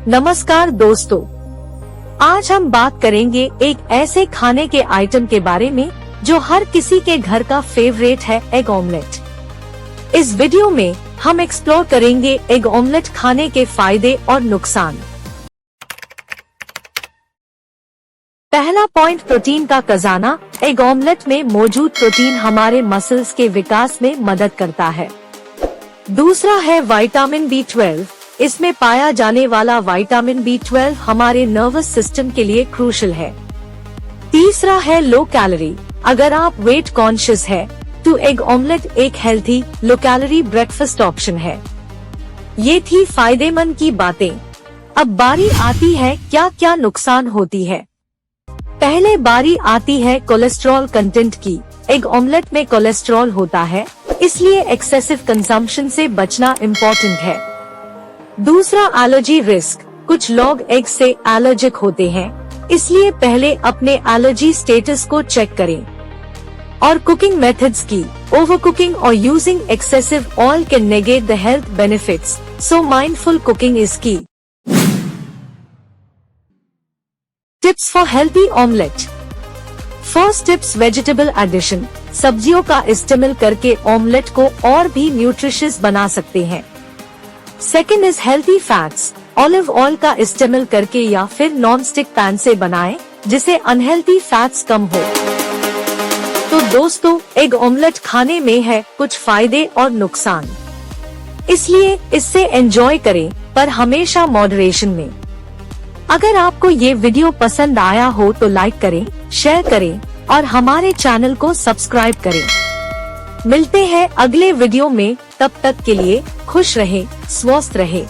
नमस्कार दोस्तों, आज हम बात करेंगे एक ऐसे खाने के आइटम के बारे में जो हर किसी के घर का फेवरेट है, एग ऑमलेट। इस वीडियो में हम एक्सप्लोर करेंगे एग ऑमलेट खाने के फायदे और नुकसान। पहला पॉइंट, प्रोटीन का खजाना। एग ऑमलेट में मौजूद प्रोटीन हमारे मसल्स के विकास में मदद करता है। दूसरा है विटामिन B12। इसमें पाया जाने वाला विटामिन B12 हमारे नर्वस सिस्टम के लिए क्रूशियल है। तीसरा है लो कैलोरी। अगर आप वेट कॉन्शियस है तो एग ऑमलेट एक healthy low calorie breakfast option है। ये थी फायदेमंद की बातें। अब बारी आती है क्या क्या नुकसान होती है। पहले बारी आती है कोलेस्ट्रॉल कंटेंट की। एग ऑमलेट में कोलेस्ट्रॉल होता है, इसलिए एक्सेसिव कंजम्पशन से बचना इम्पोर्टेंट है। दूसरा, एलर्जी रिस्क। कुछ लोग एग से एलर्जिक होते हैं, इसलिए पहले अपने एलर्जी स्टेटस को चेक करें। और कुकिंग मेथड्स की। ओवर कुकिंग और using excessive oil can negate the health benefits, so mindful cooking is key. Tips for healthy omelette. First tips, vegetable addition. सब्जियों का इस्तेमाल करके ऑमलेट को और भी न्यूट्रिशियस बना सकते हैं। Second is healthy fats. Olive oil का इस्तेमाल करके या फिर नॉन स्टिक पैन से बनाएं, जिसे अनहेल्थी फैट्स कम हो। तो दोस्तों, एग ऑमलेट खाने में है कुछ फायदे और नुकसान, इसलिए इससे एंजॉय करें, पर हमेशा मॉडरेशन में। अगर आपको ये वीडियो पसंद आया हो तो लाइक करें, शेयर करें और हमारे चैनल को सब्सक्राइब करें। मिलते हैं अगले वीडियो में, तब तक के लिए खुश रहें, स्वस्थ रहें।